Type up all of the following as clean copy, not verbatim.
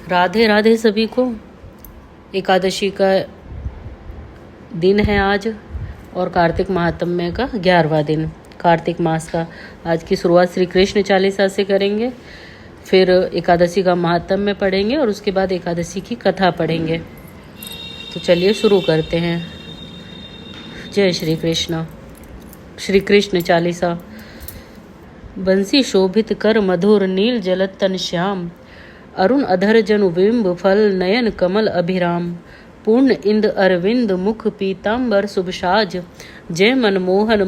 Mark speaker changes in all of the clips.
Speaker 1: राधे राधे सभी को। एकादशी का दिन है आज और कार्तिक महात्म्य का 11वां दिन, कार्तिक मास का। आज की शुरुआत श्री कृष्ण चालीसा से करेंगे, फिर एकादशी का महात्म्य पढ़ेंगे और उसके बाद एकादशी की कथा पढ़ेंगे। तो चलिए शुरू करते हैं। जय श्री कृष्ण। श्री कृष्ण चालीसा। बंसी शोभित कर मधुर नील जलतन श्याम, अरुण अधर जनु बिंब फल नयन कमल अभिराम। पूर्ण इंद अरविंद मुख पीताम्बर शुभसाज, जय मनमोहन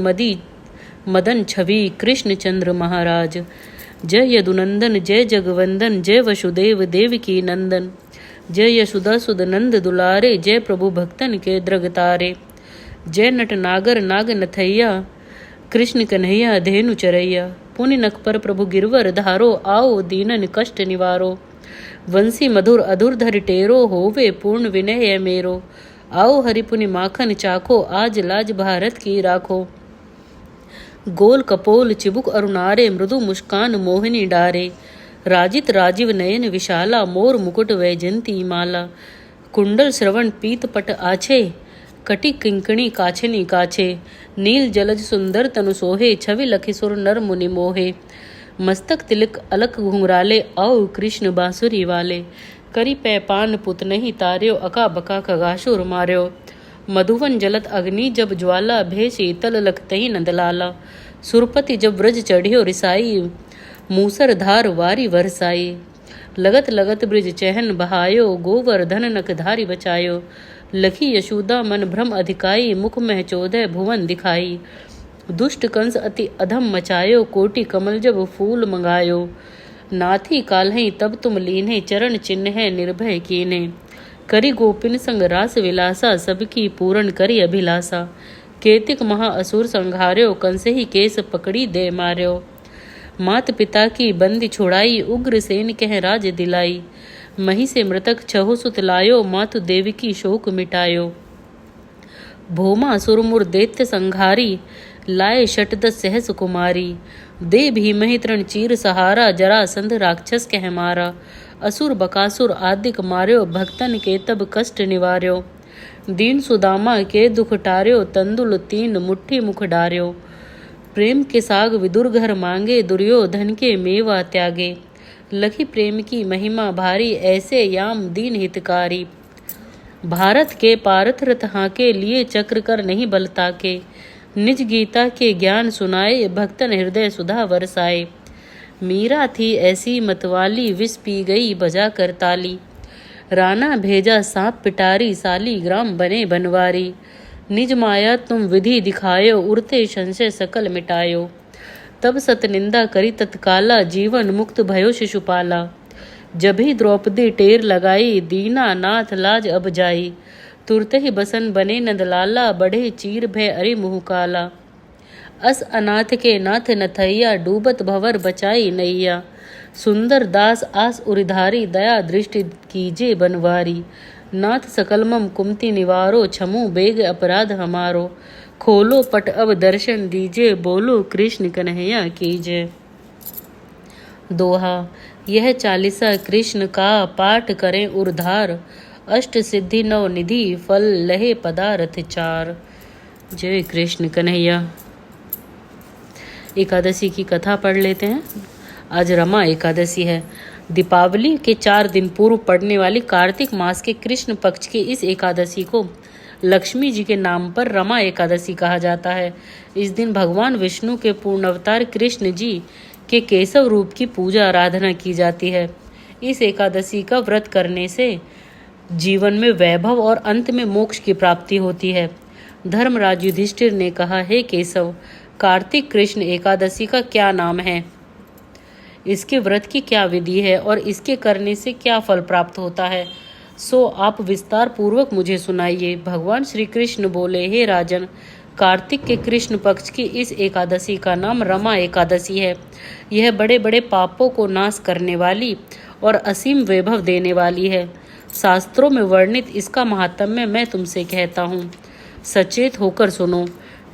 Speaker 1: मदन छवि कृष्ण चंद्र महाराज। जय यदुनंदन जय जगवंदन, जय वसुदेव देवकी नंदन। जय यशोदा सुद नंद दुलारे, जय प्रभु भक्तन के द्रगतारे। जय नट नागर नाग नथैया, कृष्ण कन्हैया धेनु चरैया। पुनि नख पर प्रभु गिरवर धारो, आओ दीनन कष्ट निवारो। वंशी मधुर अधुर धरि टेरो, होवे पूर्ण विनय मेरो। आओ हरि पुनि माखन चाखो, आज लाज भारत की राखो। गोल कपोल चिबुक अरुणारे, मृदु मुस्कान मोहिनी डारे। राजित राजीव नयन विशाला, मोर मुकुट वैजंती माला। कुंडल श्रवण पीत पट आछे, कटि किंकणी काछनी काछे। नील जलज सुंदर तनु सोहे, छवि लखि सुर नर मुनि मोहे। मस्तक तिलक अलक घुंघराले, आओ कृष्ण बांसुरी वाले। करी पैपान पुत नहीं तार्यो, अका बका खगासुर मार्यो। मधुवन जलत अग्नि जब ज्वाला, भे शीतल लखतहि नंदलाला। सुरपति जब ब्रज चढ़ियो रिसाई, मूसर धार वारी वरसाई। लगत लगत ब्रिज चहन बहायो, गोवर्धन नख धारी बचायो। लखी यशोदा मन भ्रम अधिकाई, मुख में 14 भुवन दिखाई। दुष्ट कंस अति अधम मचायो, कोटि कमल जब फूल मंगायो। नाथी काल्हि तब तुम लीन्हे, चरण चिन्ह निर्भय कीन्हे। करी गोपिन संग रास विलासा, सबकी पूर्ण करी अभिलाषा। केतिक महा असुर संघार्यो, कंस ही केस पकड़ी दे मार्यो। मात पिता की बंदी छुड़ाई, उग्र सेन कह राज दिलाई। मही से मृतक छहु सुत लायो, मातु देवी की शोक मिटायो। भोमा सुरमुर दैत्य संघारी, लाए शतदस सहस कुमारी। दे भीमहि तृण चीर सहारा, जरासंध राक्षस कह मारा। असुर बकासुर आदिक मार्यो, भक्तन के तब कष्ट निवार्यो। दीन सुदामा के दुख टार्यो, तंदुल 3 मुट्ठी मुख डार्यो। प्रेम के साग विदुर घर मांगे, दुर्योधन के मेवा त्यागे। लखी प्रेम की महिमा भारी, ऐसे याम दीन हितकारी। भारत के पारथ रथ हाके, लिए चक्र कर नहीं बलता के। निज गीता के ज्ञान सुनाए, भक्तन हृदय सुधा बरसाए। मीरा थी ऐसी मतवाली, विष पी गई बजा कर ताली। राणा भेजा सांप पिटारी, साली ग्राम बने बनवारी। निज माया तुम विधि दिखायो, उड़ते संशय सकल मिटायो। तब सत निंदा करी तत्काला, जीवन मुक्त भयो शिशुपाला। जभी द्रौपदी टेर लगाई, दीना नाथ लाज अब जाई। तुरत ही बसन बने नंदलाला, बढ़े चीर भय अरि मुँह काला। अस अनाथ के नाथ नथैया, डूबत भवर बचाई नैया। सुंदर दास आस उरिधारी, दया दृष्टि कीजे बनवारी। नाथ सकलमम कुमति निवारो, छमु बेग अपराध हमारो। खोलो पट अब दर्शन दीजे, बोलो कृष्ण कन्हैया कीजे। दोहा। यह चालीसा कृष्ण का पाठ करें उर्धार, अष्ट सिद्धि नव निधि फल लहे पदारथ 4। जय कृष्ण कन्हैया। एकादशी की कथा पढ़ लेते हैं। आज रमा एकादशी है। दीपावली के 4 दिन पूर्व पड़ने वाली कार्तिक मास के कृष्ण पक्ष की इस एकादशी को लक्ष्मी जी के नाम पर रमा एकादशी कहा जाता है। इस दिन भगवान विष्णु के पूर्ण अवतार कृष्ण जी के केशव रूप की पूजा आराधना की जाती है। इस एकादशी का व्रत करने से जीवन में वैभव और अंत में मोक्ष की प्राप्ति होती है। धर्मराज युधिष्ठिर ने कहा, हे केशव, कार्तिक कृष्ण एकादशी का क्या नाम है, इसके व्रत की क्या विधि है और इसके करने से क्या फल प्राप्त होता है, सो आप विस्तार पूर्वक मुझे सुनाइए। भगवान श्री कृष्ण बोले, हे राजन, कार्तिक के कृष्ण पक्ष की इस एकादशी का नाम रमा एकादशी है। यह बड़े बड़े पापों को नाश करने वाली और असीम वैभव देने वाली है। शास्त्रों में वर्णित इसका महात्म्य मैं तुमसे कहता हूँ, सचेत होकर सुनो।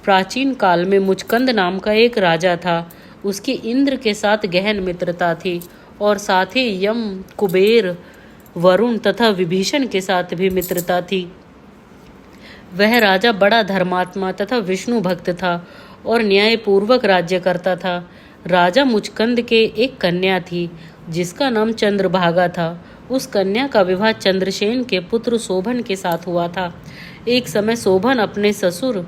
Speaker 1: प्राचीन काल में मुचकंद नाम का एक राजा था। उसकी इंद्र के साथ गहन मित्रता थी और साथ ही यम, कुबेर, वरुण तथा विभीषण के साथ भी मित्रता थी। वह राजा बड़ा धर्मात्मा तथा विष्णु भक्त था और न्यायपूर्वक राज्य करता था। राजा मुचकंद के एक कन्या थी जिसका नाम चंद्रभागा था। उस कन्या का विवाह चंद्रसेन के पुत्र शोभन के साथ हुआ था। एक समय शोभन अपने ससुर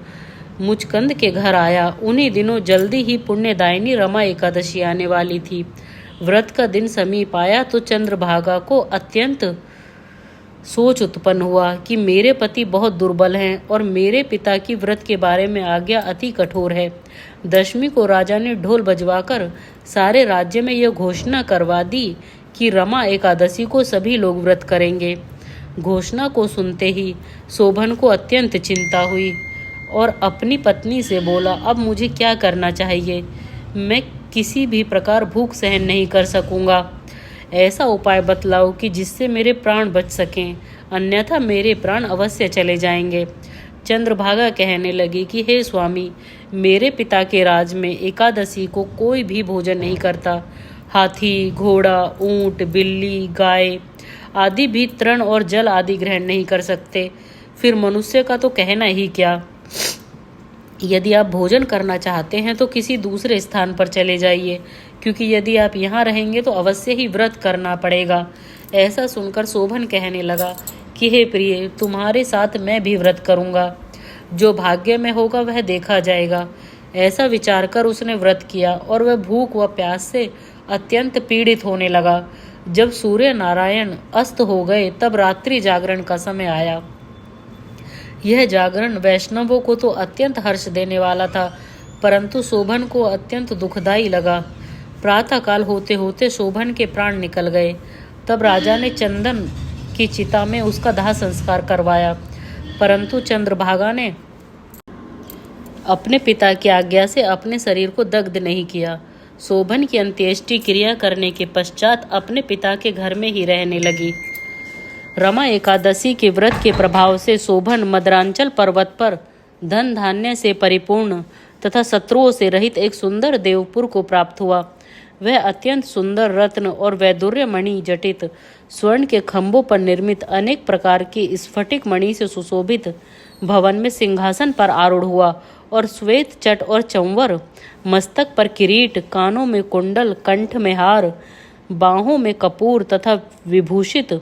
Speaker 1: मुचकंद के घर आया। उन्हीं दिनों जल्दी ही पुण्यदायिनी रमा एकादशी आने वाली थी। व्रत का दिन समीप आया तो चंद्रभागा को अत्यंत सोच उत्पन्न हुआ कि मेरे पति बहुत दुर्बल हैं और मेरे पिता की व्रत के बारे में आज्ञा अति कठोर है। दशमी को राजा ने ढोल बजवाकर सारे राज्य में यह घोषणा करवा दी कि रमा एकादशी को सभी लोग व्रत करेंगे। घोषणा को सुनते ही शोभन को अत्यंत चिंता हुई और अपनी पत्नी से बोला, अब मुझे क्या करना चाहिए? मैं किसी भी प्रकार भूख सहन नहीं कर सकूंगा। ऐसा उपाय बतलाओ कि जिससे मेरे प्राण बच सकें, अन्यथा मेरे प्राण अवश्य चले जाएंगे। चंद्रभागा कहने लगी कि हे स्वामी, मेरे पिता के राज में एकादशी को कोई भी भोजन नहीं करता। हाथी, घोड़ा, ऊंट, बिल्ली, गाय आदि भी तृण और जल आदि ग्रहण नहीं कर सकते। फिर मनुष्य का तो कहना ही क्या। यदि आप भोजन करना चाहते हैं तो किसी दूसरे स्थान पर चले जाइए, क्योंकि यदि आप यहाँ रहेंगे तो अवश्य ही व्रत करना पड़ेगा। ऐसा सुनकर शोभन कहने लगा कि हे प्रिय, तुम्हारे साथ मैं भी व्रत करूँगा। जो भाग्य में होगा वह देखा जाएगा। ऐसा विचार कर उसने व्रत किया और वह भूख व प्यास से अत्यंत पीड़ित होने लगा। जब सूर्य नारायण अस्त हो गए तब रात्रि जागरण का समय आया। यह जागरण वैष्णवों को तो अत्यंत हर्ष देने वाला था, परंतु शोभन को अत्यंत दुखदायी लगा। प्रातःकाल होते होते शोभन के प्राण निकल गए। तब राजा ने चंदन की चिता में उसका दाह संस्कार करवाया, परंतु चंद्रभागा ने अपने पिता की आज्ञा से अपने शरीर को दग्ध नहीं किया। शोभन की अंत्येष्टि क्रिया करने के पश्चात अपने पिता के घर में ही रहने लगी। रमा एकादशी के व्रत के प्रभाव से शोभन मदरांचल पर्वत पर धन धान्य से परिपूर्ण तथा शत्रुओं से रहित एक सुंदर देवपुर को प्राप्त हुआ। वह अत्यंत सुंदर रत्न और वैदुर्य मणि जटित स्वर्ण के खंभों पर निर्मित अनेक प्रकार की स्फटिक मणि से सुशोभित भवन में सिंहासन पर आरूढ़ हुआ और श्वेत चट और चंवर, मस्तक पर किरीट, कानों में कुंडल, कंठ में हार, बाहों में कपूर तथा विभूषित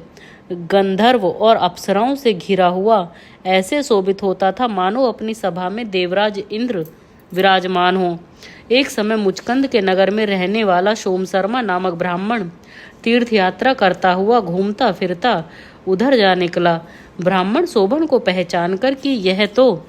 Speaker 1: गंधर्व और अप्सराओं से घिरा हुआ ऐसे शोभित होता था मानो अपनी सभा में देवराज इंद्र विराजमान हो। एक समय मुचकंद के नगर में रहने वाला सोम शर्मा नामक ब्राह्मण तीर्थ यात्रा करता हुआ घूमता फिरता उधर जा निकला। ब्राह्मण शोभन को पहचान कर कि यह तो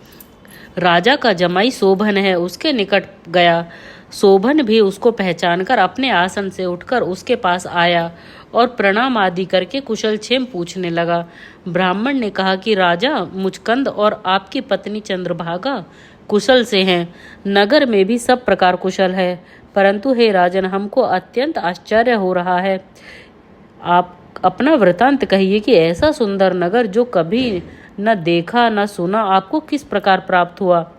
Speaker 1: राजा का जमाई शोभन है, उसके निकट गया। शोभन भी उसको पहचानकर अपने आसन से उठकर उसके पास आया और प्रणाम आदि करके कुशल क्षेम पूछने लगा। ब्राह्मण ने कहा कि राजा मुचकंद और आपकी पत्नी चंद्रभागा कुशल से हैं। नगर में भी सब प्रकार कुशल है, परंतु हे राजन, हमको अत्यंत आश्चर्य हो रहा है। आप अपना वृतांत कहिए कि ऐसा सुंदर नगर जो कभी न देखा न सुना, आपको किस प्रकार प्राप्त हुआ।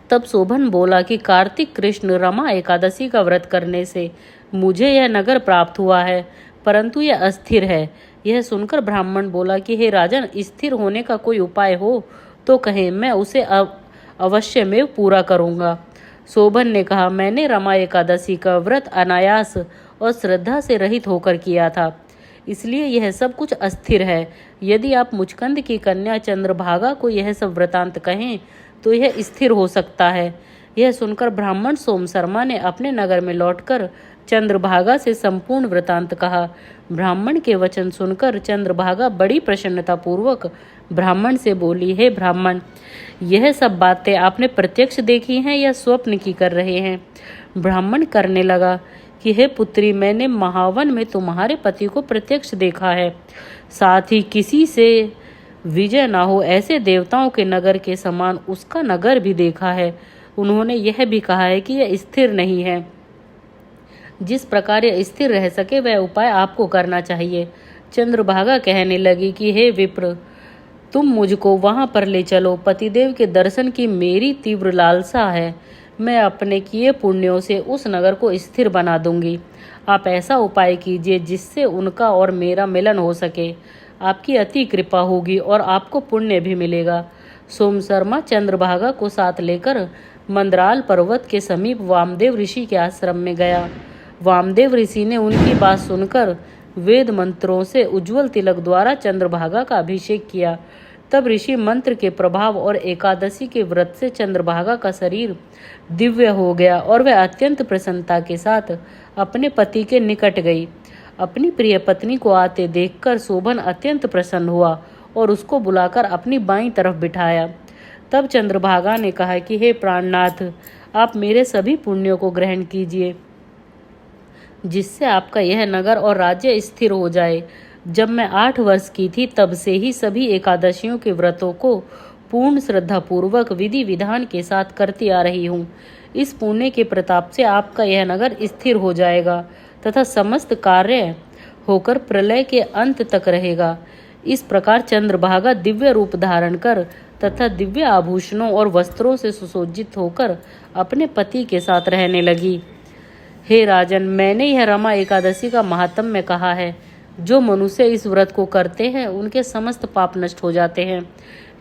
Speaker 1: तब शोभन बोला कि कार्तिक कृष्ण रमा एकादशी का व्रत करने से मुझे यह नगर प्राप्त हुआ है, परंतु यह अस्थिर है। यह सुनकर ब्राह्मण बोला कि हे राजन, स्थिर होने का कोई उपाय हो तो कहें, मैं उसे अवश्य में पूरा करूंगा। शोभन ने कहा, मैंने रमा एकादशी का व्रत अनायास और श्रद्धा से रहित होकर किया था, इसलिए यह सब कुछ अस्थिर है। यदि आप मुचकंद की कन्या चंद्रभागा को यह सब वृतांत कहें तो यह स्थिर हो सकता है। यह सुनकर ब्राह्मण सोम शर्मा ने अपने नगर में लौटकर चंद्रभागा से संपूर्ण वृतांत कहा। ब्राह्मण के वचन सुनकर चंद्रभागा बड़ी प्रसन्नता पूर्वक ब्राह्मण से बोली, हे ब्राह्मण, यह सब बातें आपने प्रत्यक्ष देखी हैं या स्वप्न की कर रहे हैं? ब्राह्मण करने लगा कि हे पुत्री, मैंने महावन में तुम्हारे पति को प्रत्यक्ष देखा है, साथ ही किसी से विजय ना हो ऐसे देवताओं के नगर के समान उसका नगर भी देखा है। उन्होंने यह भी कहा है कि यह स्थिर नहीं है। जिस प्रकार यह स्थिर रह सके वह उपाय आपको करना चाहिए। चंद्रभागा कहने लगी कि हे विप्र, तुम मुझको वहां पर ले चलो। पतिदेव के दर्शन की मेरी तीव्र लालसा है। मैं अपने किए पुण्यों से उस नगर को स्थिर बना दूंगी। आप ऐसा उपाय कीजिए जिससे उनका और मेरा मिलन हो सके। आपकी अति कृपा होगी और आपको पुण्य भी मिलेगा। सोम शर्मा चंद्रभागा को साथ लेकर मंदराल पर्वत के समीप वामदेव ऋषि के आश्रम में गया। वामदेव ऋषि ने उनकी बात सुनकर वेद मंत्रों से उज्जवल तिलक द्वारा चंद्रभागा का अभिषेक किया। तब ऋषि मंत्र के प्रभाव और एकादशी के व्रत से चंद्रभागा का शरीर दिव्य हो गया और वह अत्यंत प्रसन्नता के साथ अपने पति के निकट गई। अपनी प्रिय पत्नी को आते देखकर शोभन अत्यंत प्रसन्न हुआ और उसको बुलाकर अपनी बाईं तरफ बिठाया। तब चंद्रभागा ने कहा कि हे प्राणनाथ, आप मेरे सभी पुण्यों को ग्रहण कीजिए जिससे आपका यह नगर और राज्य स्थिर हो जाए। जब मैं 8 वर्ष की थी तब से ही सभी एकादशियों के व्रतों को पूर्ण श्रद्धा पूर्वक विधि विधान के साथ करती आ रही हूँ। इस पुण्य के प्रताप से आपका यह नगर स्थिर हो जाएगा तथा समस्त कार्य होकर प्रलय के अंत तक रहेगा। इस प्रकार चंद्रभागा दिव्य रूप धारण कर तथा दिव्य आभूषणों और वस्त्रों से सुसज्जित होकर अपने पति के साथ रहने लगी। हे राजन, मैंने यह रमा एकादशी का महात्म्य कहा है। जो मनुष्य इस व्रत को करते हैं उनके समस्त पाप नष्ट हो जाते हैं।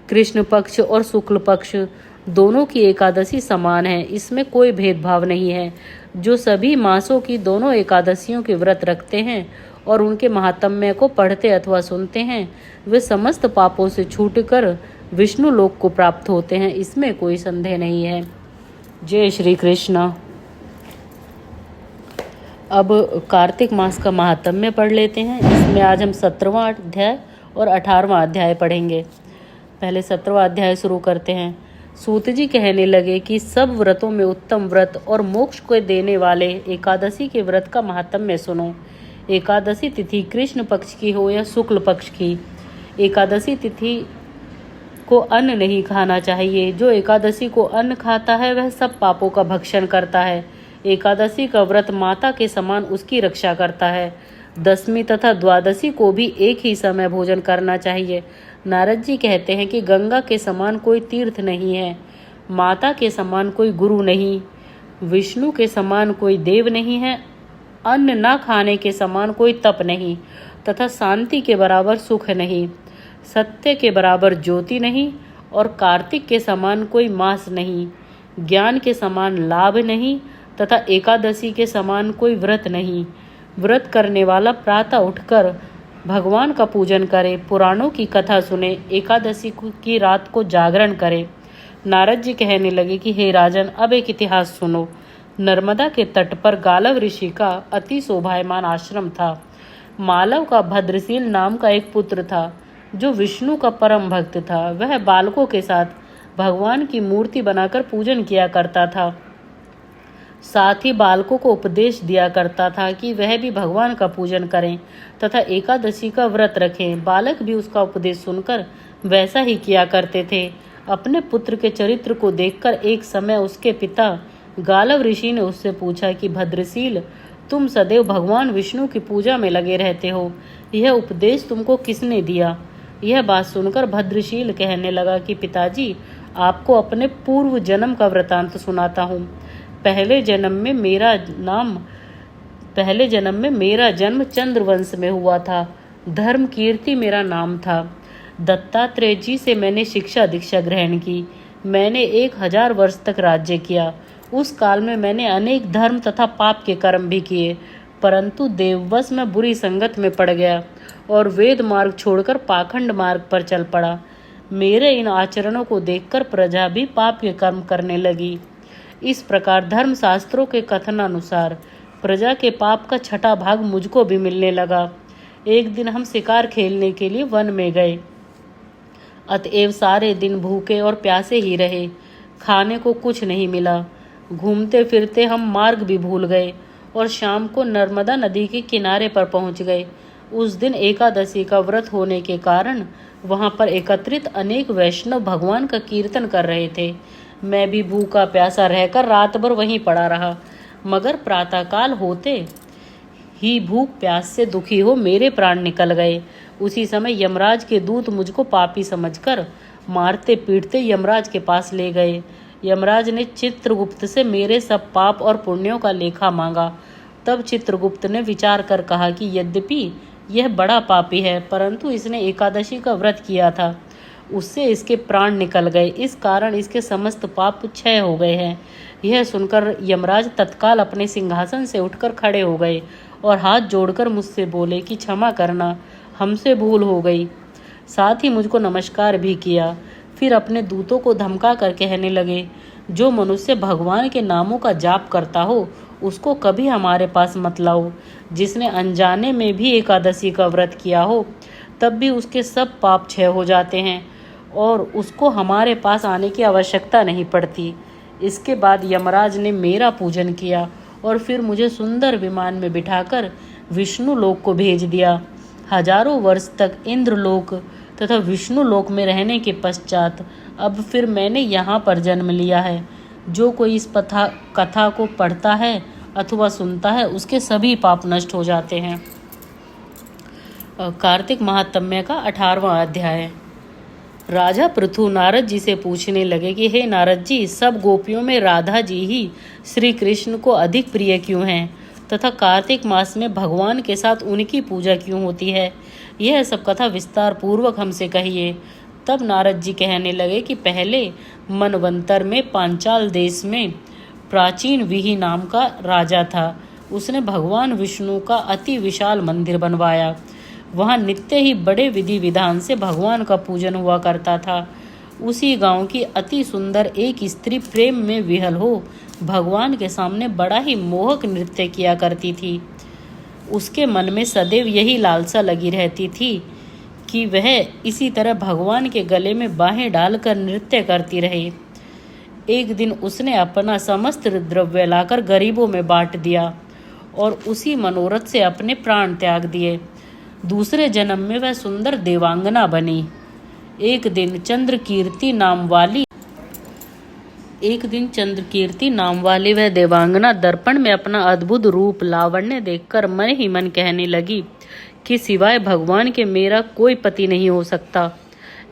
Speaker 1: कृष्ण पक्ष और शुक्ल पक्ष दोनों की एकादशी समान है, इसमें कोई भेदभाव नहीं है। जो सभी मासों की दोनों एकादशियों के व्रत रखते हैं और उनके महात्म्य को पढ़ते अथवा सुनते हैं वे समस्त पापों से छूटकर विष्णु लोक को प्राप्त होते हैं, इसमें कोई संदेह नहीं है। जय श्री कृष्ण। अब कार्तिक मास का महात्म्य पढ़ लेते हैं। इसमें आज हम 17वां अध्याय और 18वां अध्याय पढ़ेंगे। पहले 17वां अध्याय शुरू करते हैं। सूत जी कहने लगे कि सब व्रतों में उत्तम व्रत और मोक्ष को देने वाले एकादशी के व्रत का महात्म्य सुनो। एकादशी तिथि कृष्ण पक्ष की हो या शुक्ल पक्ष की, एकादशी तिथि को अन्न नहीं खाना चाहिए। जो एकादशी को अन्न खाता है वह सब पापों का भक्षण करता है। एकादशी का व्रत माता के समान उसकी रक्षा करता है। दशमी तथा द्वादशी को भी एक ही समय भोजन करना चाहिए। नारद जी कहते हैं कि गंगा के समान कोई तीर्थ नहीं है, माता के समान कोई गुरु नहीं, विष्णु के समान कोई देव नहीं है, अन्न न खाने के समान कोई तप नहीं तथा शांति के बराबर सुख नहीं, सत्य के बराबर ज्योति नहीं और कार्तिक के समान कोई मास नहीं, ज्ञान के समान लाभ नहीं तथा एकादशी के समान कोई व्रत नहीं। व्रत करने वाला प्रातः उठकर भगवान का पूजन करे, पुराणों की कथा सुने, एकादशी की रात को जागरण करे। नारद जी कहने लगे कि हे राजन, अब एक इतिहास सुनो। नर्मदा के तट पर गालव ऋषि का अति शोभायमान आश्रम था। मालव का भद्रशील नाम का एक पुत्र था जो विष्णु का परम भक्त था। वह बालकों के साथ भगवान की मूर्ति बनाकर पूजन किया करता था। साथ ही बालकों को उपदेश दिया करता था कि वह भी भगवान का पूजन करें तथा एकादशी का व्रत रखें। बालक भी उसका उपदेश सुनकर वैसा ही किया करते थे। अपने पुत्र के चरित्र को देखकर एक समय उसके पिता गालव ऋषि ने उससे पूछा कि भद्रशील, तुम सदैव भगवान विष्णु की पूजा में लगे रहते हो, यह उपदेश तुमको किसने दिया? यह बात सुनकर भद्रशील कहने लगा कि पिताजी, आपको अपने पूर्व जन्म का वृतांत सुनाता हूँ। पहले जन्म में मेरा जन्म चंद्रवंश में हुआ था। धर्म कीर्ति मेरा नाम था। दत्तात्रेय जी से मैंने शिक्षा दीक्षा ग्रहण की। मैंने 1000 वर्ष तक राज्य किया। उस काल में मैंने अनेक धर्म तथा पाप के कर्म भी किए, परंतु देववश में बुरी संगत में पड़ गया और वेद मार्ग छोड़कर पाखंड मार्ग पर चल पड़ा। मेरे इन आचरणों को देखकर प्रजा भी पाप के कर्म करने लगी। इस प्रकार धर्म शास्त्रों के कथनानुसार प्रजा के पाप का 6ठा भाग मुझको भी मिलने लगा। एक दिन हम शिकार खेलने के लिए वन में गए, अतएव सारे दिन भूखे और प्यासे ही रहे। खाने को कुछ नहीं मिला। घूमते फिरते हम मार्ग भी भूल गए और शाम को नर्मदा नदी के किनारे पर पहुंच गए। उस दिन एकादशी का व्रत होने के कारण वहां पर एकत्रित अनेक वैष्णव भगवान का कीर्तन कर रहे थे। मैं भी भूखा प्यासा रहकर रात भर वहीं पड़ा रहा, मगर प्रातःकाल होते ही भूख प्यास से दुखी हो मेरे प्राण निकल गए। उसी समय यमराज के दूत मुझको पापी समझकर मारते पीटते यमराज के पास ले गए। यमराज ने चित्रगुप्त से मेरे सब पाप और पुण्यों का लेखा मांगा। तब चित्रगुप्त ने विचार कर कहा कि यद्यपि यह बड़ा पापी है, परंतु इसने एकादशी का व्रत किया था, उससे इसके प्राण निकल गए, इस कारण इसके समस्त पाप क्षय हो गए हैं। यह सुनकर यमराज तत्काल अपने सिंहासन से उठकर खड़े हो गए और हाथ जोड़कर मुझसे बोले कि क्षमा करना, हमसे भूल हो गई। साथ ही मुझको नमस्कार भी किया। फिर अपने दूतों को धमका कर कहने लगे, जो मनुष्य भगवान के नामों का जाप करता हो उसको कभी हमारे पास मत लाओ। जिसने अनजाने में भी एकादशी का व्रत किया हो तब भी उसके सब पाप क्षय हो जाते हैं और उसको हमारे पास आने की आवश्यकता नहीं पड़ती। इसके बाद यमराज ने मेरा पूजन किया और फिर मुझे सुंदर विमान में बिठाकर विष्णु लोक को भेज दिया। हजारों वर्ष तक इंद्रलोक तथा विष्णु लोक में रहने के पश्चात अब फिर मैंने यहाँ पर जन्म लिया है। जो कोई इस कथा को पढ़ता है अथवा सुनता है उसके सभी पाप नष्ट हो जाते हैं। कार्तिक महात्म्य का 18वां अध्याय। राजा पृथु नारद जी से पूछने लगे कि हे नारद जी, सब गोपियों में राधा जी ही श्री कृष्ण को अधिक प्रिय क्यों हैं तथा कार्तिक मास में भगवान के साथ उनकी पूजा क्यों होती है? यह सब कथा विस्तार पूर्वक हमसे कहिए। तब नारद जी कहने लगे कि पहले मनवंतर में पांचाल देश में प्राचीन विहि नाम का राजा था। उसने भगवान विष्णु का अति विशाल मंदिर बनवाया। वहाँ नित्य ही बड़े विधि विधान से भगवान का पूजन हुआ करता था। उसी गांव की अति सुंदर एक स्त्री प्रेम में विहल हो भगवान के सामने बड़ा ही मोहक नृत्य किया करती थी। उसके मन में सदैव यही लालसा लगी रहती थी कि वह इसी तरह भगवान के गले में बाहें डालकर नृत्य करती रहे। एक दिन उसने अपना समस्त द्रव्य लाकर गरीबों में बांट दिया और उसी मनोरथ से अपने प्राण त्याग दिए। दूसरे जन्म में वह सुंदर देवांगना बनी। एक दिन चंद्रकीर्ति नाम वाली वह देवांगना दर्पण में अपना अद्भुत रूप लावण्य देखकर मन ही मन कहने लगी कि सिवाय भगवान के मेरा कोई पति नहीं हो सकता।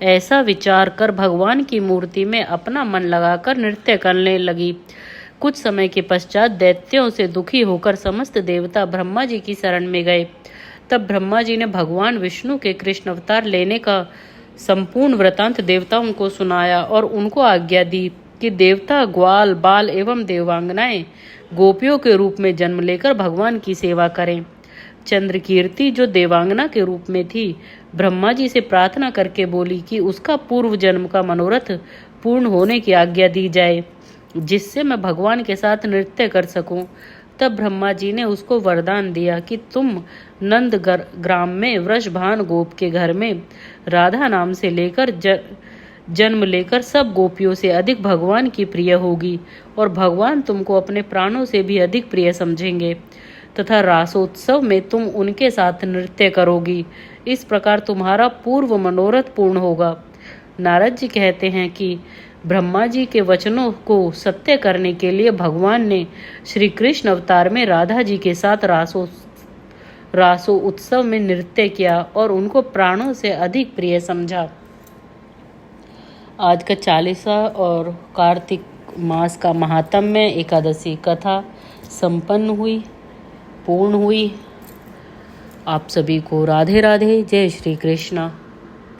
Speaker 1: ऐसा विचार कर भगवान की मूर्ति में अपना मन लगाकर नृत्य करने लगी। कुछ समय के पश्चात दैत्यों से दुखी होकर समस्त देवता ब्रह्मा जी की शरण में गए। तब ब्रह्मा जी ने भगवान विष्णु के कृष्ण अवतार लेने का संपूर्ण वृतांत देवताओं को सुनाया और उनको आज्ञा दी कि देवता ग्वाल बाल एवं देवांगनाएं गोपियों के रूप में जन्म लेकर भगवान की सेवा करें। चंद्रकीर्ति जो देवांगना के रूप में थी, ब्रह्मा जी से प्रार्थना करके बोली कि उसका पूर्व जन्म का मनोरथ पूर्ण होने की आज्ञा दी जाए, जिससे मैं भगवान के साथ नृत्य कर सकूं। तब ब्रह्मा जी ने उसको वरदान दिया कि तुम नंद ग्राम में वृषभान गोप के घर में राधा नाम से लेकर जन्म लेकर सब गोपियों से अधिक भगवान की प्रिय होगी और भगवान तुमको अपने प्राणों से भी अधिक प्रिय समझेंगे तथा रासोत्सव में तुम उनके साथ नृत्य करोगी। इस प्रकार तुम्हारा पूर्व मनोरथ पूर्ण होगा। नारद जी कहते हैं कि ब्रह्मा जी के वचनों को सत्य करने के लिए भगवान ने श्री कृष्ण अवतार में राधा जी के साथ रासो उत्सव में नृत्य किया और उनको प्राणों से अधिक प्रिय समझा। आज का 40वां और कार्तिक मास का महात्म्य एकादशी कथा संपन्न हुई, पूर्ण हुई। आप सभी को राधे राधे, जय श्री कृष्णा।